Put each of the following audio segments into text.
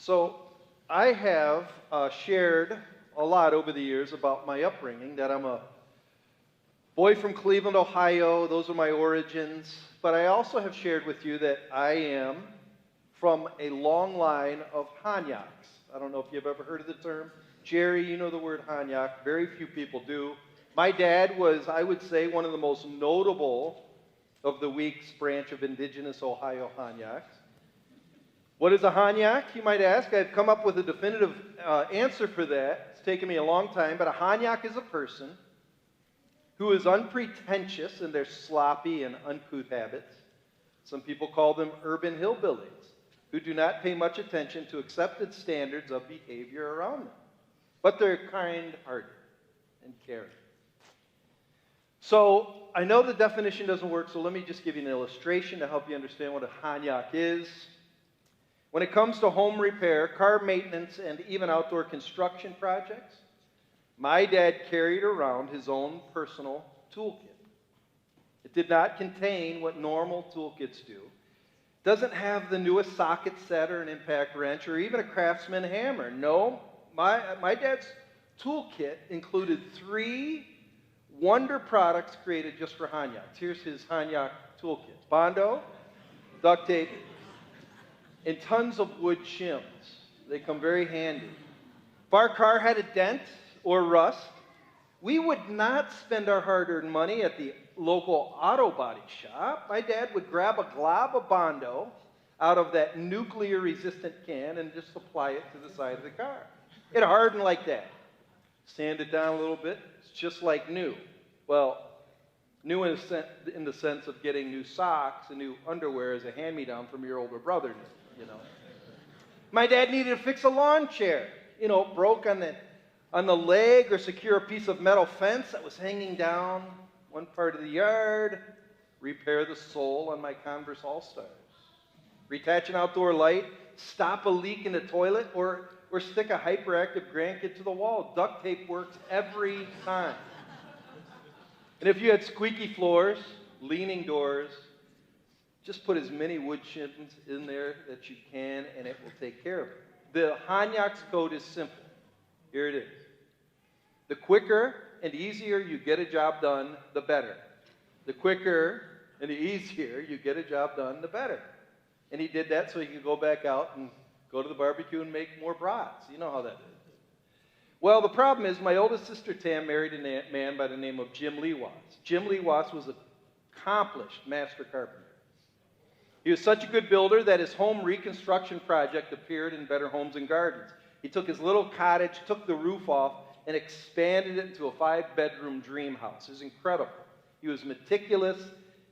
So I have shared a lot over the years about my upbringing, that I'm a boy from Cleveland, Ohio. Those are my origins. But I also have shared with you that I am from a long line of Honyaks. I don't know if you've ever heard of the term. Jerry, you know the word Honyak. Very few people do. My dad was, I would say, one of the most notable of the Weeks branch of indigenous Ohio Honyaks. What is a Honyak, you might ask? I've come up with a definitive answer for that. It's taken me a long time, but a Honyak is a person who is unpretentious in their sloppy and uncouth habits. Some people call them urban hillbillies, who do not pay much attention to accepted standards of behavior around them. But they're kind-hearted and caring. So I know the definition doesn't work, so let me just give you an illustration to help you understand what a Honyak is. When it comes to home repair, car maintenance, and even outdoor construction projects, my dad carried around his own personal toolkit. It did not contain what normal toolkits do. It doesn't have the newest socket set or an impact wrench or even a Craftsman hammer. No, my dad's toolkit included 3 wonder products created just for Honyaks. Here's his Honyak toolkit: Bondo, duct tape, and tons of wood shims. They come very handy. If our car had a dent or rust, we would not spend our hard-earned money at the local auto body shop. My dad would grab a glob of Bondo out of that nuclear-resistant can and just apply it to the side of the car. It hardened like that. Sand it down a little bit. It's just like new. Well, new in the sense of getting new socks and new underwear as a hand-me-down from your older brother, you know. My dad needed to fix a lawn chair. You know, broke on the leg, or secure a piece of metal fence that was hanging down one part of the yard. Repair the sole on my Converse All-Stars. Retach an outdoor light. Stop a leak in the toilet, or stick a hyperactive grandkid to the wall. Duct tape works every time. And if you had squeaky floors, leaning doors, just put as many wood shims in there that you can, and it will take care of it. The Honyak's code is simple. Here it is. The quicker and easier you get a job done, the better. The quicker and the easier you get a job done, the better. And he did that so he could go back out and go to the barbecue and make more brats. You know how that is. Well, the problem is my oldest sister Tam married a man by the name of Jim Lewas. Jim Lewas was an accomplished master carpenter. He was such a good builder that his home reconstruction project appeared in Better Homes and Gardens. He took his little cottage, took the roof off, and expanded it into a 5-bedroom dream house. It was incredible. He was meticulous.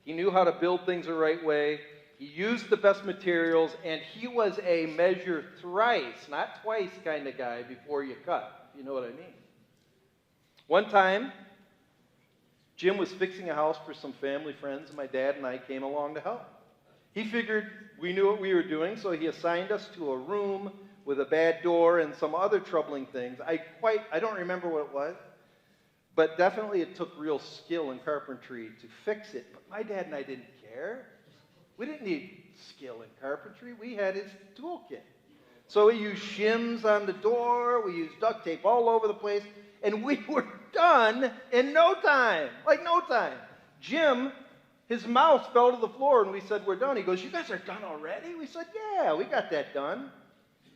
He knew how to build things the right way. He used the best materials, and he was a measure thrice, not twice kind of guy before you cut. You know what I mean? One time, Jim was fixing a house for some family friends, and my dad and I came along to help. He figured we knew what we were doing, so he assigned us to a room with a bad door and some other troubling things. I don't remember what it was, but definitely it took real skill in carpentry to fix it. But my dad and I didn't care. We didn't need skill in carpentry. We had his toolkit. So we used shims on the door, we used duct tape all over the place, and we were done in no time. Like no time. Jim, his mouse fell to the floor, and we said, "We're done." He goes, "You guys are done already?" We said, "Yeah, we got that done."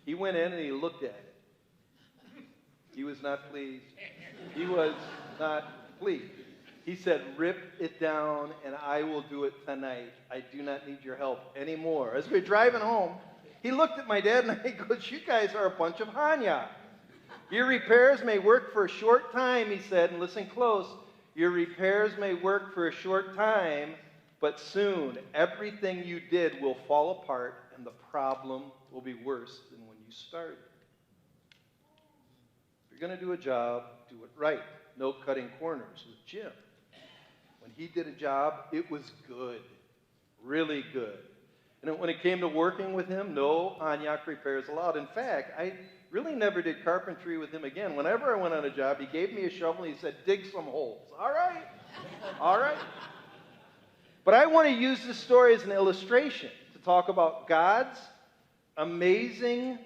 He went in and he looked at it. He was not pleased. He was not pleased. He said, "Rip it down, and I will do it tonight. I do not need your help anymore." As we were driving home, he looked at my dad and I goes, "You guys are a bunch of Honyak. Your repairs may work for a short time," he said, and listen close. "Your repairs may work for a short time, but soon everything you did will fall apart and the problem will be worse than when you started. If you're going to do a job, do it right. No cutting corners." With Jim, when he did a job, it was good, really good. And when it came to working with him, no Honyak repairs allowed. In fact, I really never did carpentry with him again. Whenever I went on a job, he gave me a shovel and he said, "Dig some holes." All right. All right. But I want to use this story as an illustration to talk about God's amazing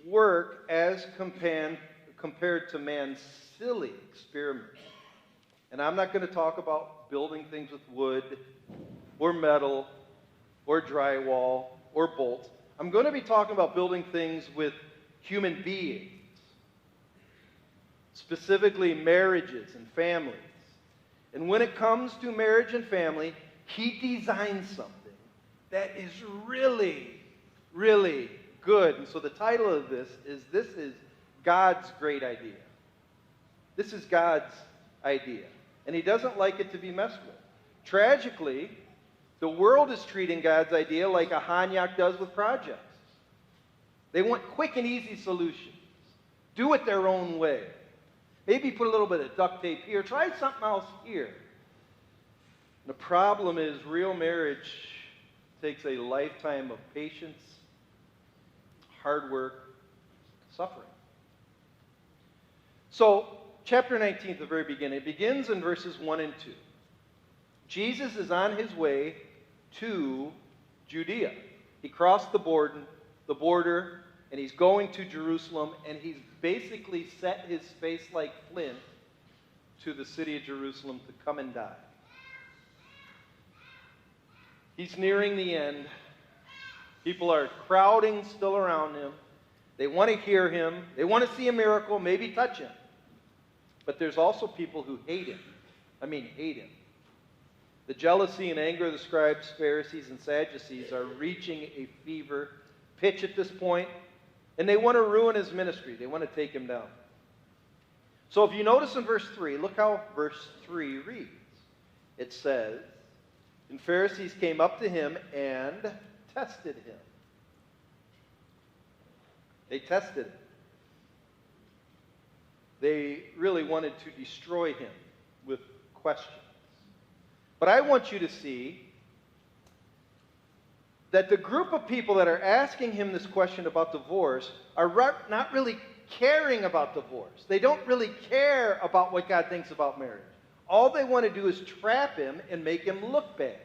work as compared to man's silly experiments. And I'm not going to talk about building things with wood or metal or drywall or bolts. I'm going to be talking about building things with human beings, specifically marriages and families. And when it comes to marriage and family, he designed something that is really, really good. And so the title of this is God's Great Idea. This is God's idea. And he doesn't like it to be messed with. Tragically, the world is treating God's idea like a Honyak does with projects. They want quick and easy solutions. Do it their own way. Maybe put a little bit of duct tape here. Try something else here. The problem is real marriage takes a lifetime of patience, hard work, suffering. So, chapter 19 at the very beginning, it begins in verses 1 and 2. Jesus is on his way to Judea. He crossed the border, and he's going to Jerusalem, and he's basically set his face like flint to the city of Jerusalem to come and die. He's nearing the end. People are crowding still around him. They want to hear him. They want to see a miracle, maybe touch him. But there's also people who hate him. Hate him. The jealousy and anger of the scribes, Pharisees, and Sadducees are reaching a fever pitch at this point, and they want to ruin his ministry. They want to take him down. So if you notice in verse 3, look how verse 3 reads. It says, "And Pharisees came up to him and tested him." They tested him. They really wanted to destroy him with questions. But I want you to see that the group of people that are asking him this question about divorce are not really caring about divorce. They don't really care about what God thinks about marriage. All they want to do is trap him and make him look bad.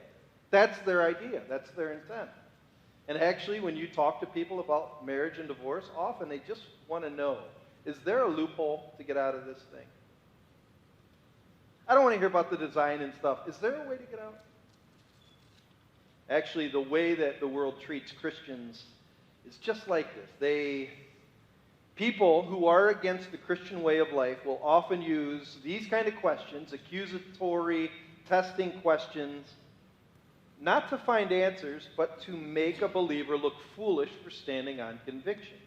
That's their idea. That's their intent. And actually, when you talk to people about marriage and divorce, often they just want to know, is there a loophole to get out of this thing? I don't want to hear about the design and stuff. Is there a way to get out? Actually, the way that the world treats Christians is just like this. People who are against the Christian way of life will often use these kind of questions, accusatory, testing questions, not to find answers, but to make a believer look foolish for standing on conviction.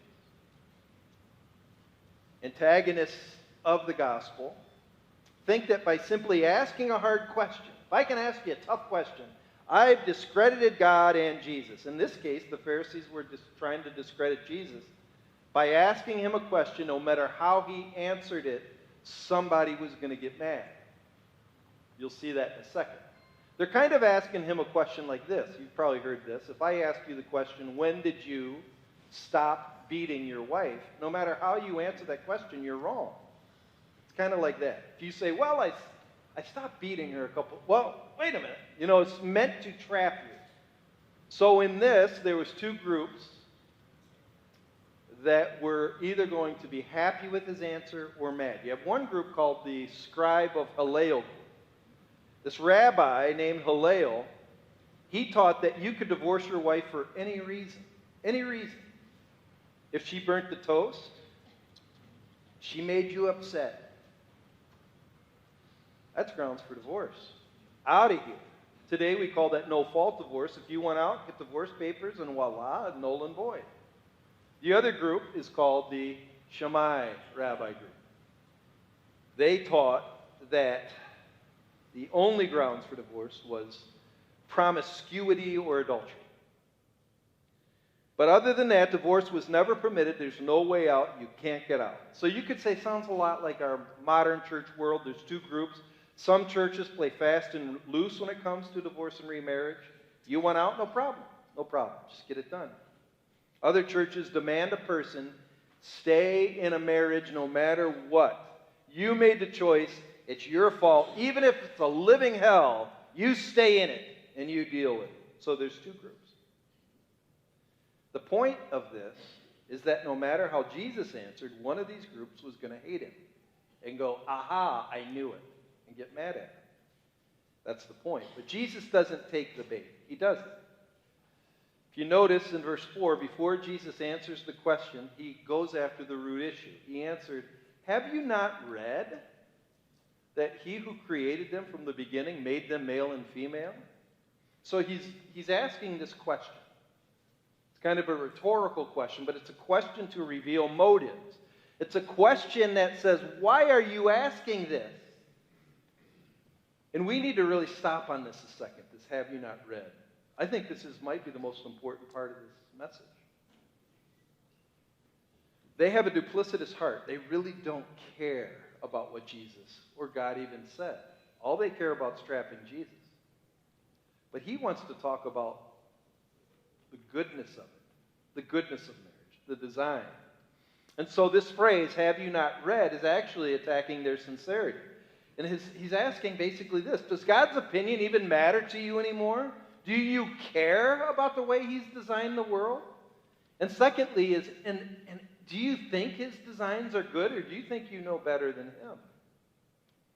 Antagonists of the gospel think that by simply asking a hard question, if I can ask you a tough question, I've discredited God and Jesus. In this case, the Pharisees were trying to discredit Jesus. By asking him a question, no matter how he answered it, somebody was going to get mad. You'll see that in a second. They're kind of asking him a question like this. You've probably heard this. If I ask you the question, when did you stop beating your wife? No matter how you answer that question, you're wrong. It's kind of like that. If you say, well, I stopped beating her well, wait a minute. It's meant to trap you. So in this, there was two groups that were either going to be happy with his answer or mad. You have one group called the scribe of Hillel. This rabbi named Hillel, he taught that you could divorce your wife for any reason. Any reason. If she burnt the toast, she made you upset, that's grounds for divorce. Out of here. Today we call that no-fault divorce. If you went out, get divorce papers, and voila, null and void. The other group is called the Shammai rabbi group. They taught that the only grounds for divorce was promiscuity or adultery. But other than that, divorce was never permitted. There's no way out. You can't get out. So you could say, sounds a lot like our modern church world. There's two groups. Some churches play fast and loose when it comes to divorce and remarriage. You want out? No problem. No problem. Just get it done. Other churches demand a person stay in a marriage no matter what. You made the choice. It's your fault. Even if it's a living hell, you stay in it and you deal with it. So there's two groups. The point of this is that no matter how Jesus answered, one of these groups was going to hate him and go, aha, I knew it, and get mad at him. That's the point. But Jesus doesn't take the bait. He doesn't. If you notice in verse 4, before Jesus answers the question, he goes after the root issue. He answered, have you not read that he who created them from the beginning made them male and female? So he's asking this question. It's kind of a rhetorical question, but it's a question to reveal motives. It's a question that says, why are you asking this? And we need to really stop on this a second, this have you not read. I think this might be the most important part of this message. They have a duplicitous heart. They really don't care about what Jesus or God even said. All they care about is trapping Jesus. But he wants to talk about the goodness of it, the goodness of marriage, the design. And so this phrase, have you not read, is actually attacking their sincerity. And he's asking basically this, does God's opinion even matter to you anymore? Do you care about the way he's designed the world? And secondly, do you think his designs are good, or do you think you know better than him?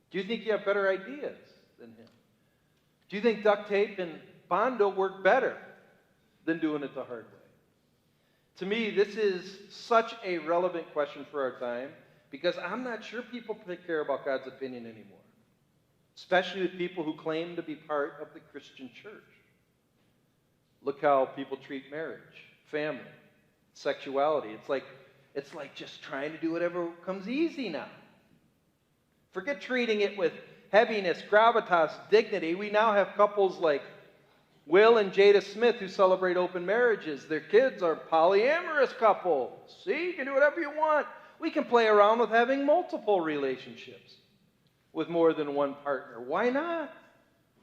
Do you think you have better ideas than him? Do you think duct tape and Bondo work better than doing it the hard way? To me, this is such a relevant question for our time, because I'm not sure people care about God's opinion anymore, especially with people who claim to be part of the Christian church. Look how people treat marriage, family, sexuality. It's like just trying to do whatever comes easy now. Forget treating it with heaviness, gravitas, dignity. We now have couples like Will and Jada Smith who celebrate open marriages. Their kids are polyamorous couples. See, you can do whatever you want. We can play around with having multiple relationships with more than one partner. Why not?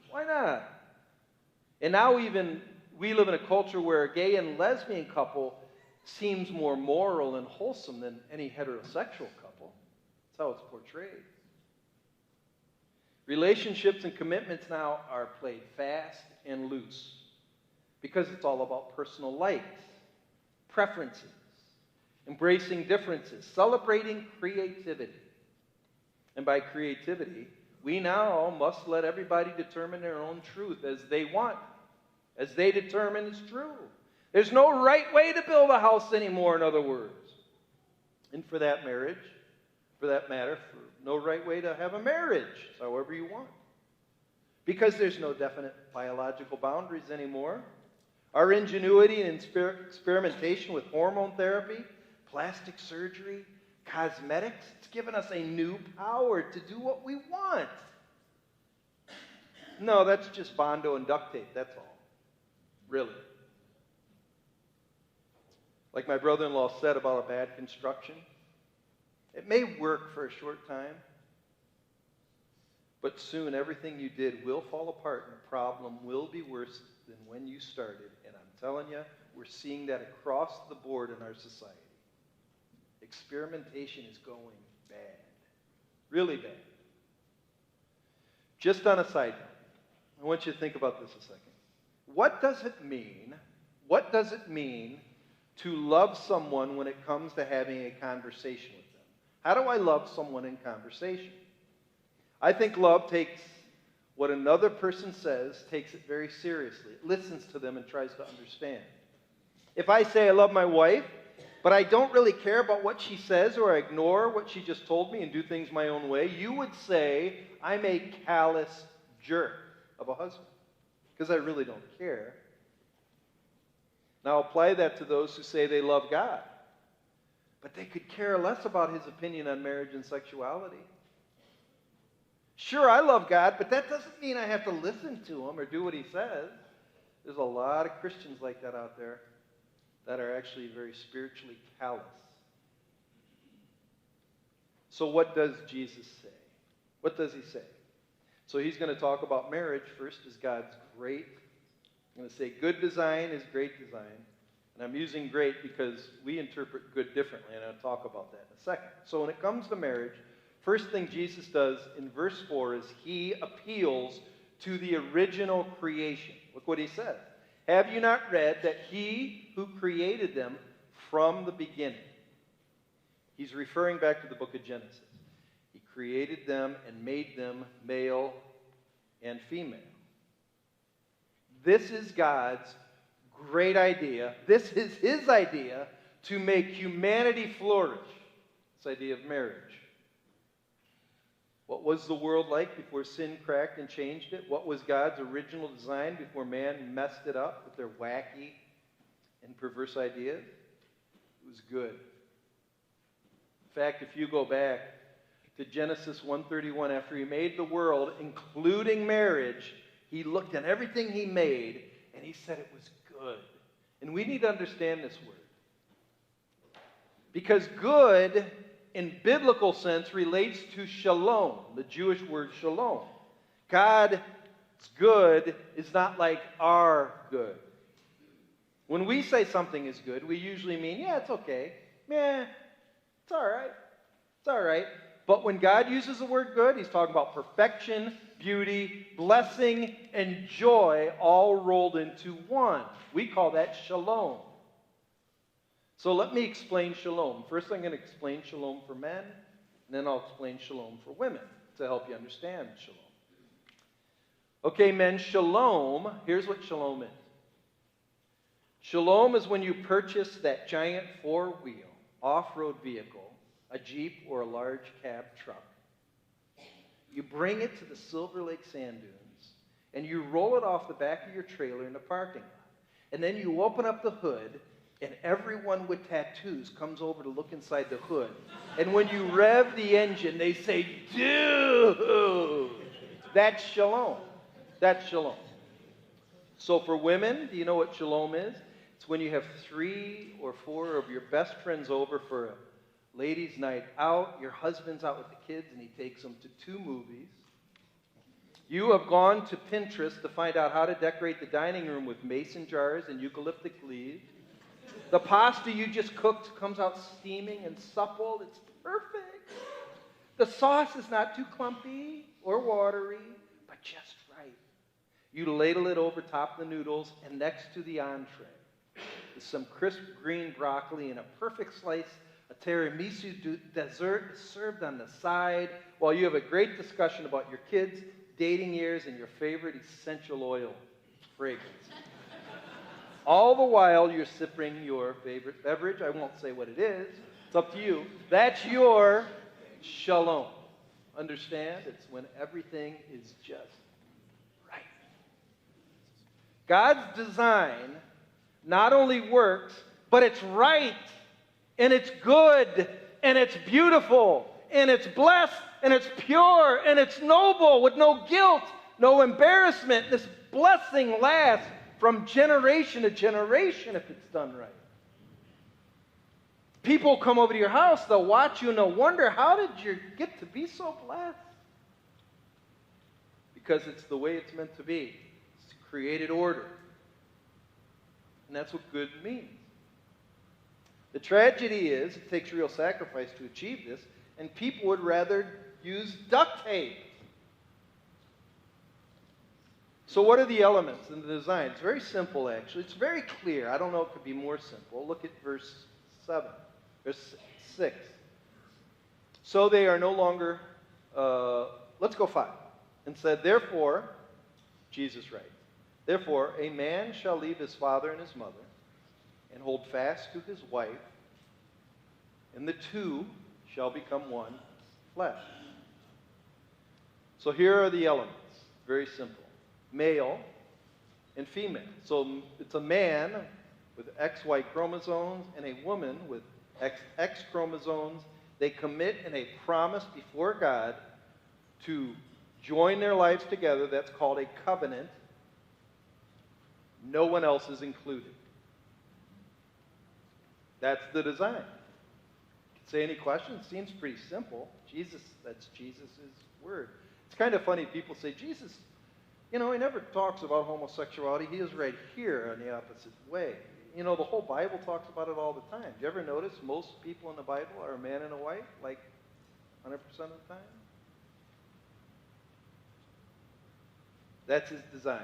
Why not? And now even we live in a culture where a gay and lesbian couple seems more moral and wholesome than any heterosexual couple. That's how it's portrayed. Relationships and commitments now are played fast and loose because it's all about personal likes, preferences, embracing differences, celebrating creativity. And by creativity, we now must let everybody determine their own truth as they want, as they determine is true. There's no right way to build a house anymore, in other words. And for that matter, no right way to have a marriage, however you want. Because there's no definite biological boundaries anymore. Our ingenuity and experimentation with hormone therapy, plastic surgery, cosmetics, it's given us a new power to do what we want. No, that's just Bondo and duct tape, that's all. Really. Like my brother-in-law said about a bad construction, it may work for a short time, but soon everything you did will fall apart and the problem will be worse than when you started. And I'm telling you, we're seeing that across the board in our society. Experimentation is going bad. Really bad. Just on a side note, I want you to think about this a second. What does it mean to love someone when it comes to having a conversation with them? How do I love someone in conversation? I think love takes what another person says, takes it very seriously. It listens to them and tries to understand. If I say I love my wife, but I don't really care about what she says, or I ignore what she just told me and do things my own way, you would say I'm a callous jerk of a husband, because I really don't care. Now apply that to those who say they love God, but they could care less about his opinion on marriage and sexuality. Sure, I love God, but that doesn't mean I have to listen to him or do what he says. There's a lot of Christians like that out there that are actually very spiritually callous. So what does Jesus say? What does he say? So he's going to talk about marriage first as God's great. I'm going to say good design is great design. And I'm using great because we interpret good differently, and I'll talk about that in a second. So when it comes to marriage, first thing Jesus does in verse 4 is he appeals to the original creation. Look what he says. Have you not read that he who created them from the beginning. He's referring back to the book of Genesis. He created them and made them male and female. This is God's great idea. This is his idea to make humanity flourish. This idea of marriage. What was the world like before sin cracked and changed it? What was God's original design before man messed it up with their wacky and perverse ideas? It was good. In fact, if you go back to Genesis 1:31, after he made the world, including marriage, he looked at everything he made and he said it was good. And we need to understand this word. Because good, in biblical sense, relates to shalom, the Jewish word shalom. God's good is not like our good. When we say something is good, we usually mean, yeah, it's okay. Yeah, it's all right. It's all right. But when God uses the word good, he's talking about perfection, beauty, blessing, and joy all rolled into one. We call that shalom. So let me explain shalom. First, I'm going to explain shalom for men, and then I'll explain shalom for women to help you understand shalom. Okay, men, shalom, here's what shalom is. Shalom is when you purchase that giant four-wheel off-road vehicle, a Jeep or a large cab truck. You bring it to the Silver Lake sand dunes, and you roll it off the back of your trailer in the parking lot. And then you open up the hood, and everyone with tattoos comes over to look inside the hood. And when you rev the engine, they say, dude! That's shalom. That's shalom. So for women, do you know what shalom is? It's when you have 3 or 4 of your best friends over for a ladies' night out. Your husband's out with the kids, and he takes them to 2 movies. You have gone to Pinterest to find out how to decorate the dining room with mason jars and eucalyptus leaves. The pasta you just cooked comes out steaming and supple. It's perfect. The sauce is not too clumpy or watery, but just right. You ladle it over top of the noodles, and next to the entree is some crisp green broccoli and a perfect slice of tiramisu dessert served on the side while you have a great discussion about your kids' dating years and your favorite essential oil fragrance. All the while you're sipping your favorite beverage. I won't say what it is. It's up to you. That's your shalom. Understand? It's when everything is just right. God's design not only works, but it's right, and it's good, and it's beautiful, and it's blessed, and it's pure, and it's noble with no guilt, no embarrassment. This blessing lasts from generation to generation if it's done right. People come over to your house, they'll watch you, and they'll wonder, how did you get to be so blessed? Because it's the way it's meant to be. It's created order. And that's what good means. The tragedy is, it takes real sacrifice to achieve this, and people would rather use duct tape. So what are the elements in the design? It's very simple, actually. It's very clear. I don't know if it could be more simple. Look at verse 6. So they are no longer, let's go 5. And said, therefore, Jesus writes, therefore, a man shall leave his father and his mother and hold fast to his wife, and the 2 shall become one flesh. So here are the elements. Very simple. Male and female. So it's a man with XY chromosomes and a woman with XX chromosomes. They commit in a promise before God to join their lives together. That's called a covenant. No one else is included. That's the design. Say any questions? Seems pretty simple. That's Jesus' word. It's kind of funny. People say, Jesus, he never talks about homosexuality. He is right here on the opposite way. The whole Bible talks about it all the time. Do you ever notice most people in the Bible are a man and a wife, like 100% of the time? That's his design.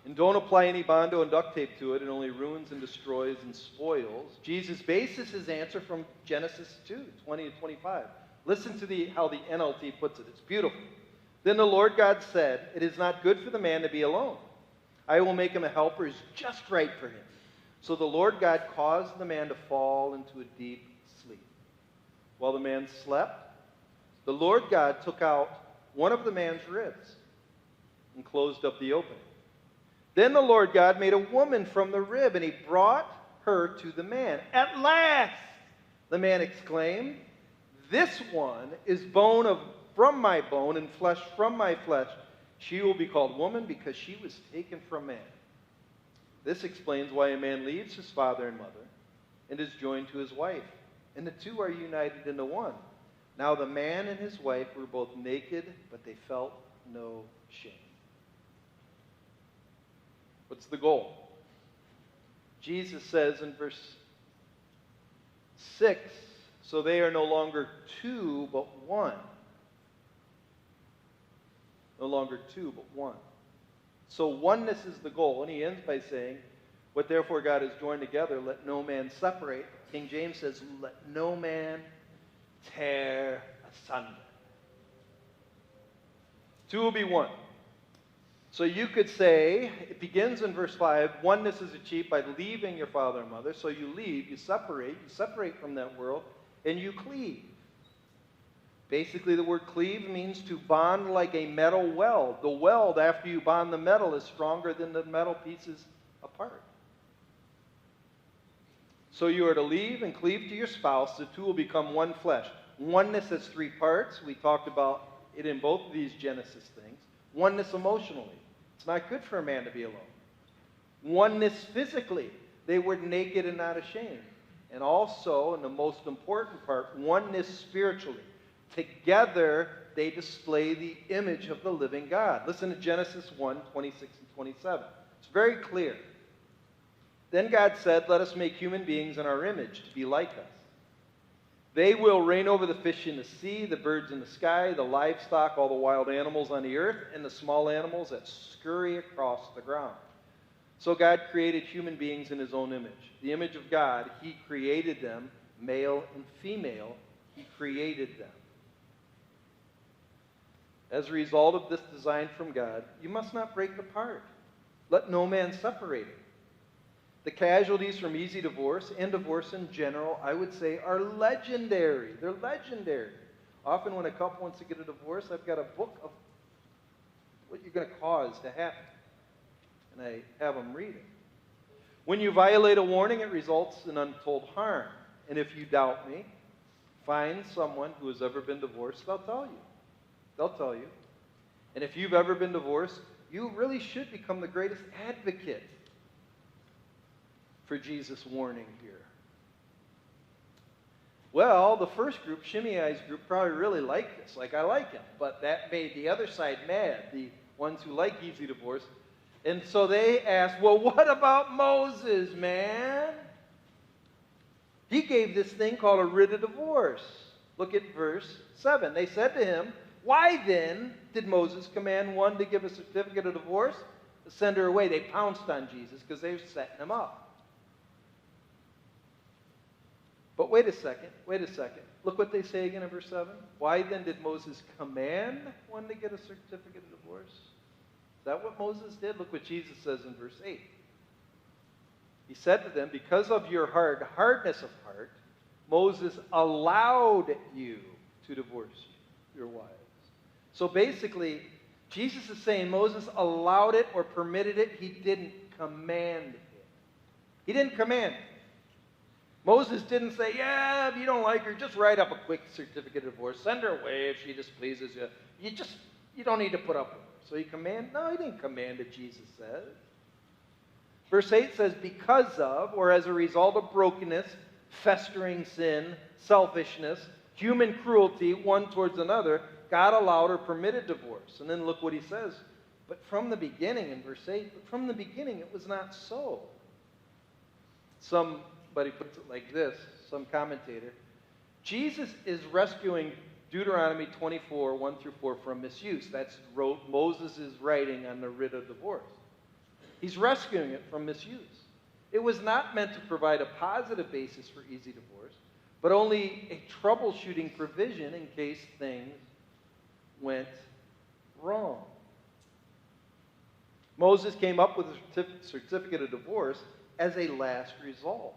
And don't apply any Bondo and duct tape to it. It only ruins and destroys and spoils. Jesus bases his answer from Genesis 2, 20 and 25. Listen to how the NLT puts it. It's beautiful. Then the Lord God said, "It is not good for the man to be alone. I will make him a helper who's just right for him." So the Lord God caused the man to fall into a deep sleep. While the man slept, the Lord God took out one of the man's ribs and closed up the opening. Then the Lord God made a woman from the rib, and he brought her to the man. "At last," the man exclaimed, "this one is bone from my bone and flesh from my flesh. She will be called woman because she was taken from man." This explains why a man leaves his father and mother and is joined to his wife, and the two are united into one. Now the man and his wife were both naked, but they felt no shame. What's the goal? Jesus says in verse 6, so they are no longer two, but one. No longer two, but one. So oneness is the goal. And he ends by saying, "What therefore God has joined together, let no man separate." King James says, "Let no man tear asunder." Two will be one. So you could say, it begins in verse 5, oneness is achieved by leaving your father and mother. So you leave, you separate from that world, and you cleave. Basically, the word cleave means to bond like a metal weld. The weld, after you bond the metal, is stronger than the metal pieces apart. So you are to leave and cleave to your spouse. The two will become one flesh. Oneness has three parts. We talked about it in both of these Genesis things. Oneness emotionally. It's not good for a man to be alone. Oneness physically. They were naked and not ashamed. And also, and the most important part, oneness spiritually. Together, they display the image of the living God. Listen to Genesis 1, 26 and 27. It's very clear. Then God said, "Let us make human beings in our image, to be like us. They will reign over the fish in the sea, the birds in the sky, the livestock, all the wild animals on the earth, and the small animals that scurry across the ground." So God created human beings in his own image. The image of God, he created them, male and female, he created them. As a result of this design from God, you must not break apart. Let no man separate it. The casualties from easy divorce and divorce in general, I would say, are legendary. They're legendary. Often when a couple wants to get a divorce, I've got a book of what you're going to cause to happen. And I have them read it. When you violate a warning, it results in untold harm. And if you doubt me, find someone who has ever been divorced. They'll tell you. They'll tell you. And if you've ever been divorced, you really should become the greatest advocate for Jesus' warning here. Well, the first group, Shimei's group, probably really liked this. Like, I like him. But that made the other side mad, the ones who like easy divorce. And so they asked, well, what about Moses, man? He gave this thing called a writ of divorce. Look at verse 7. They said to him, why then did Moses command one to give a certificate of divorce? To send her away. They pounced on Jesus because they were setting him up. But wait a second. Look what they say again in verse 7. Why then did Moses command one to get a certificate of divorce? Is that what Moses did? Look what Jesus says in verse 8. He said to them, because of your hardness of heart, Moses allowed you to divorce your wives. So basically, Jesus is saying Moses allowed it or permitted it. He didn't command it. He didn't command it. Moses didn't say, yeah, if you don't like her, just write up a quick certificate of divorce. Send her away if she displeases you. You don't need to put up with her. So he commanded? No, he didn't command it, Jesus says. Verse 8 says, because of, or as a result of brokenness, festering sin, selfishness, human cruelty one towards another, God allowed or permitted divorce. And then look what he says. But from the beginning, in verse 8, but from the beginning it was not so. Somebody puts it like this, some commentator. Jesus is rescuing Deuteronomy 24, 1 through 4 from misuse. That's Moses' writing on the writ of divorce. He's rescuing it from misuse. It was not meant to provide a positive basis for easy divorce, but only a troubleshooting provision in case things went wrong. Moses came up with a certificate of divorce as a last result.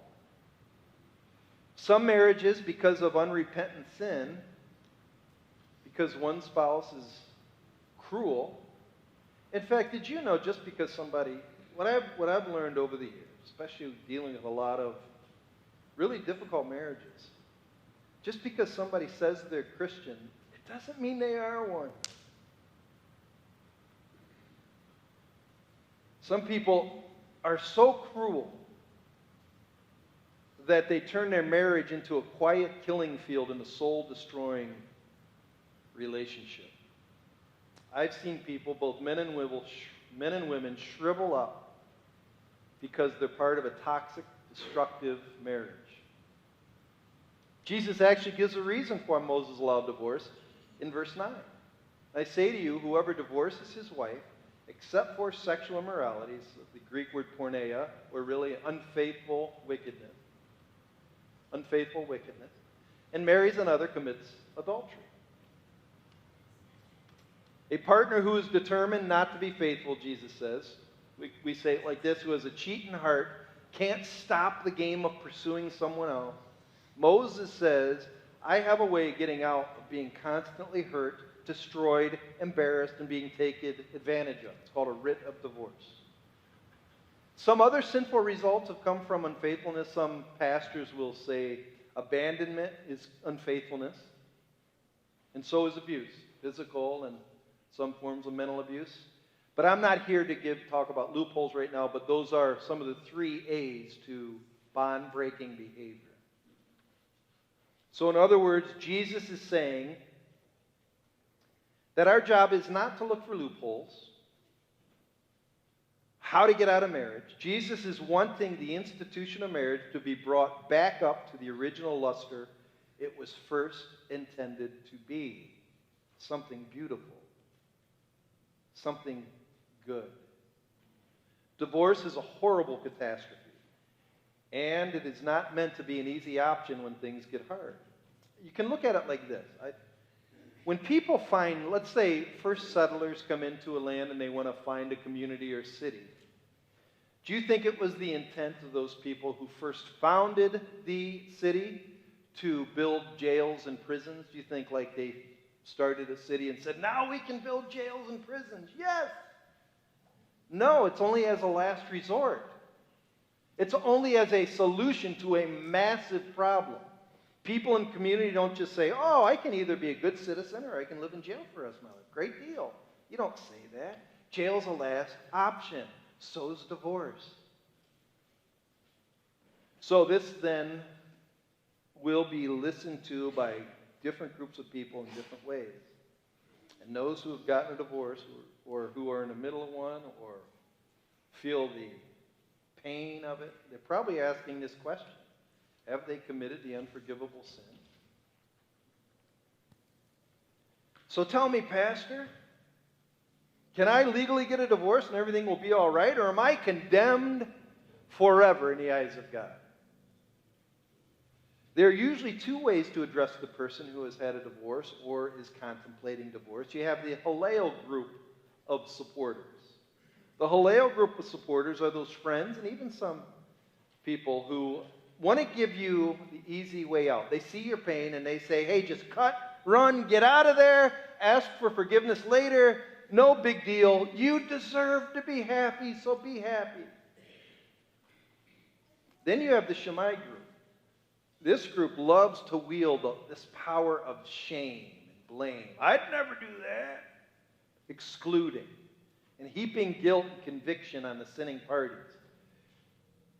Some marriages, because of unrepentant sin, because one spouse is cruel. In fact, did you know just because somebody, what I've learned over the years, especially dealing with a lot of really difficult marriages, just because somebody says they're Christian, it doesn't mean they are one. Some people are so cruel that they turn their marriage into a quiet killing field and a soul-destroying relationship. I've seen people, both men and women, shrivel up because they're part of a toxic, destructive marriage. Jesus actually gives a reason for why Moses allowed divorce in verse 9. I say to you, whoever divorces his wife, except for sexual immoralities, the Greek word porneia, or really unfaithful wickedness, and marries another commits adultery. A partner who is determined not to be faithful, Jesus says, we say it like this, who has a cheating heart, can't stop the game of pursuing someone else. Moses says, I have a way of getting out of being constantly hurt, destroyed, embarrassed, and being taken advantage of. It's called a writ of divorce. Some other sinful results have come from unfaithfulness. Some pastors will say abandonment is unfaithfulness, and so is abuse, physical and some forms of mental abuse. But I'm not here to talk about loopholes right now, but those are some of the 3 A's to bond-breaking behavior. So in other words, Jesus is saying that our job is not to look for loopholes, how to get out of marriage. Jesus is wanting the institution of marriage to be brought back up to the original luster it was first intended to be. Something beautiful. Something good. Divorce is a horrible catastrophe, and it is not meant to be an easy option when things get hard. You can look at it like this. When people find, let's say, first settlers come into a land and they want to find a community or city, do you think it was the intent of those people who first founded the city to build jails and prisons? Do you think like they started a city and said, now we can build jails and prisons? Yes. No, it's only as a last resort. It's only as a solution to a massive problem. People in community don't just say, oh, I can either be a good citizen or I can live in jail for the rest of my life. Great deal. You don't say that. Jail's a last option. So's divorce. So this then will be listened to by different groups of people in different ways. And those who have gotten a divorce or who are in the middle of one or feel the pain of it, they're probably asking this question. Have they committed the unforgivable sin? So tell me, Pastor, can I legally get a divorce and everything will be all right? Or am I condemned forever in the eyes of God? There are usually 2 ways to address the person who has had a divorce or is contemplating divorce. You have the Haleo group of supporters. The Haleo group of supporters are those friends and even some people who want to give you the easy way out. They see your pain and they say, hey, just cut, run, get out of there, ask for forgiveness later, no big deal. You deserve to be happy, so be happy. Then you have the Shammai group. This group loves to wield this power of shame and blame. I'd never do that. Excluding and heaping guilt and conviction on the sinning parties.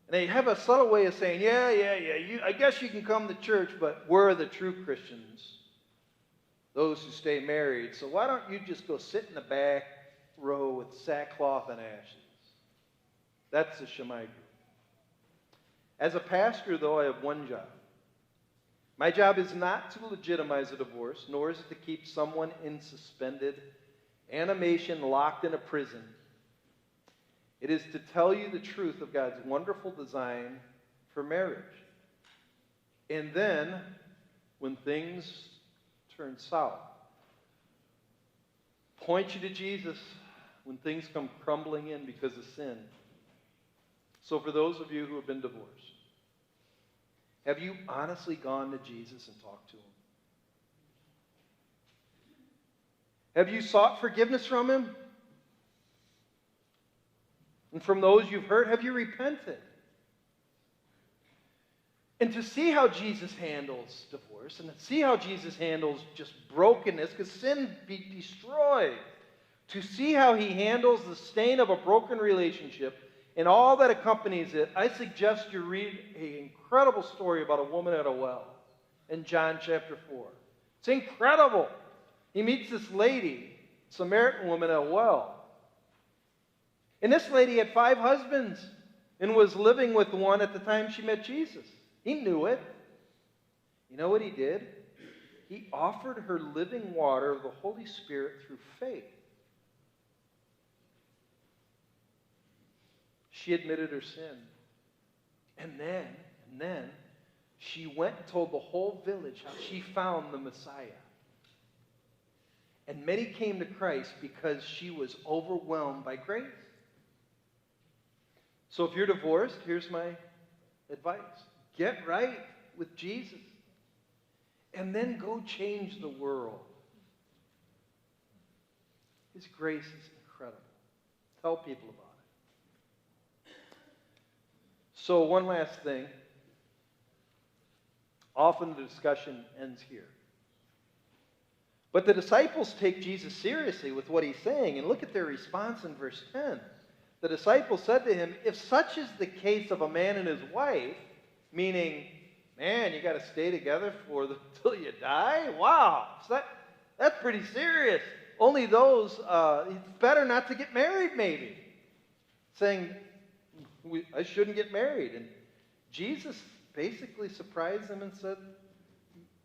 And they have a subtle way of saying, I guess you can come to church, but we're the true Christians, those who stay married. So why don't you just go sit in the back row with sackcloth and ashes? That's the Shammai group. As a pastor, though, I have one job. My job is not to legitimize a divorce, nor is it to keep someone in suspended animation locked in a prison. It is to tell you the truth of God's wonderful design for marriage. And then, when things turn south, point you to Jesus when things come crumbling in because of sin. So for those of you who have been divorced, have you honestly gone to Jesus and talked to him? Have you sought forgiveness from him? And from those you've hurt, have you repented? And to see how Jesus handles divorce, and to see how Jesus handles just brokenness, because sin be destroyed, to see how he handles the stain of a broken relationship and all that accompanies it, I suggest you read an incredible story about a woman at a well in John chapter 4. It's incredible. He meets this lady, Samaritan woman at a well. And this lady had 5 husbands and was living with one at the time she met Jesus. He knew it. You know what he did? He offered her living water of the Holy Spirit through faith. She admitted her sin. And then she went and told the whole village how she found the Messiah. And many came to Christ because she was overwhelmed by grace. So if you're divorced, here's my advice. Get right with Jesus. And then go change the world. His grace is incredible. Tell people about it. So one last thing. Often the discussion ends here. But the disciples take Jesus seriously with what he's saying. And look at their response in verse 10. The disciples said to him, if such is the case of a man and his wife, meaning, man, you got to stay together till you die? Wow, so that's pretty serious. Only those, it's better not to get married maybe. Saying, I shouldn't get married. And Jesus basically surprised them and said,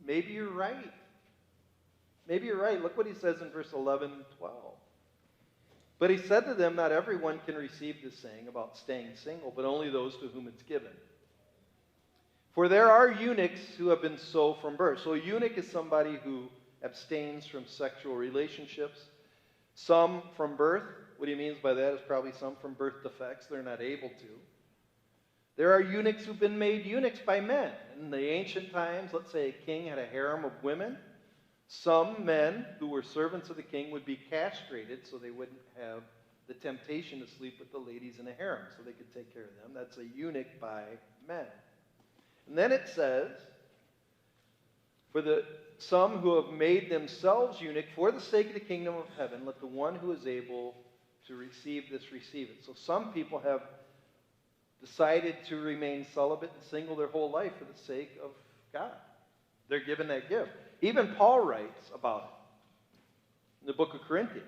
maybe you're right. Maybe you're right. Look what he says in verse 11 and 12. But he said to them, not everyone can receive this saying about staying single, but only those to whom it's given. For there are eunuchs who have been so from birth. So a eunuch is somebody who abstains from sexual relationships. Some from birth. What he means by that is probably some from birth defects. They're not able to. There are eunuchs who've been made eunuchs by men. In the ancient times, let's say a king had a harem of women. Some men who were servants of the king would be castrated so they wouldn't have the temptation to sleep with the ladies in a harem, so they could take care of them. That's a eunuch by men. And then it says, for some who have made themselves eunuch for the sake of the kingdom of heaven, let the one who is able to receive this receive it. So some people have decided to remain celibate and single their whole life for the sake of God. They're given that gift. Even Paul writes about it in the book of Corinthians.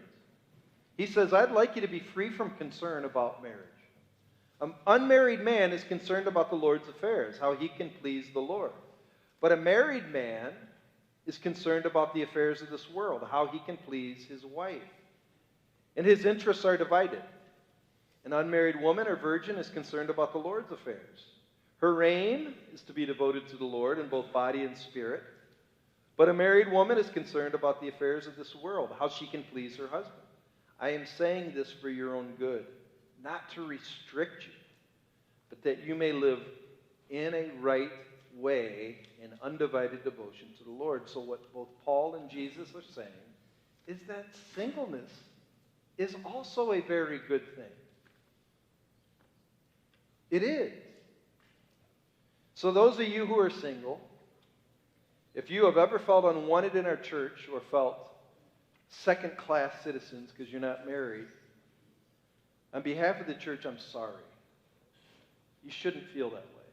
He says, I'd like you to be free from concern about marriage. An unmarried man is concerned about the Lord's affairs, how he can please the Lord. But a married man is concerned about the affairs of this world, how he can please his wife. And his interests are divided. An unmarried woman or virgin is concerned about the Lord's affairs. Her aim is to be devoted to the Lord in both body and spirit. But a married woman is concerned about the affairs of this world, how she can please her husband. I am saying this for your own good, not to restrict you, but that you may live in a right way in undivided devotion to the Lord. So what both Paul and Jesus are saying is that singleness is also a very good thing. It is. So those of you who are single, if you have ever felt unwanted in our church or felt second-class citizens because you're not married, on behalf of the church, I'm sorry. You shouldn't feel that way.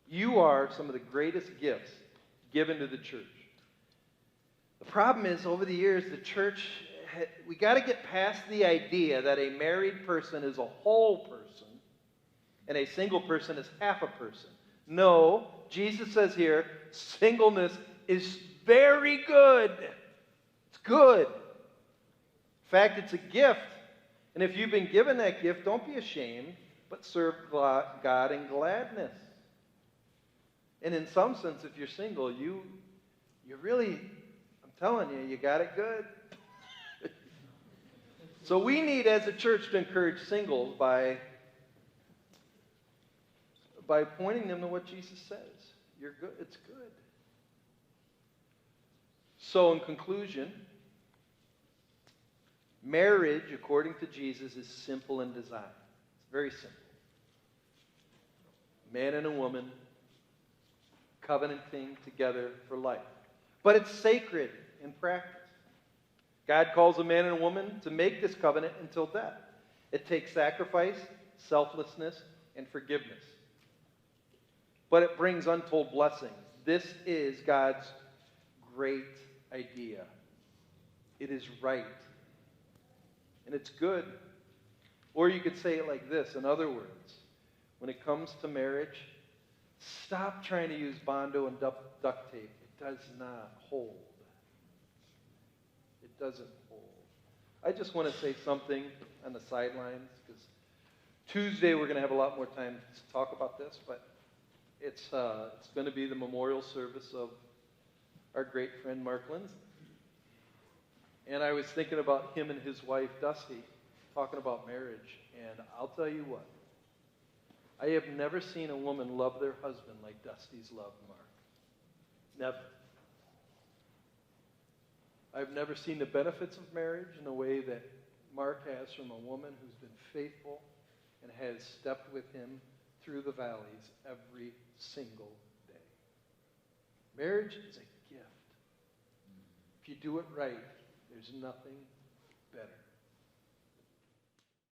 You are some of the greatest gifts given to the church. The problem is, over the years, the church, we got to get past the idea that a married person is a whole person and a single person is half a person. No, Jesus says here, singleness is very good. It's good. In fact, it's a gift. And if you've been given that gift, don't be ashamed, but serve God in gladness. And in some sense, if you're single, you really, I'm telling you, you got it good. So we need, as a church, to encourage singles by pointing them to what Jesus says. You're good. It's good. So in conclusion, marriage, according to Jesus, is simple in design. It's very simple. Man and a woman covenanting together for life. But it's sacred in practice. God calls a man and a woman to make this covenant until death. It takes sacrifice, selflessness, and forgiveness. But it brings untold blessings. This is God's great idea. It is right. And it's good. Or you could say it like this. In other words, when it comes to marriage, stop trying to use Bondo and duct tape. It does not hold. It doesn't hold. I just want to say something on the sidelines, because Tuesday we're going to have a lot more time to talk about this, but it's going to be the memorial service of our great friend Mark Lindsay. And I was thinking about him and his wife, Dusty, talking about marriage, and I'll tell you what. I have never seen a woman love their husband like Dusty's loved Mark. Never. I've never seen the benefits of marriage in a way that Mark has from a woman who's been faithful and has stepped with him through the valleys every single day. Marriage is a gift. If you do it right, there's nothing better.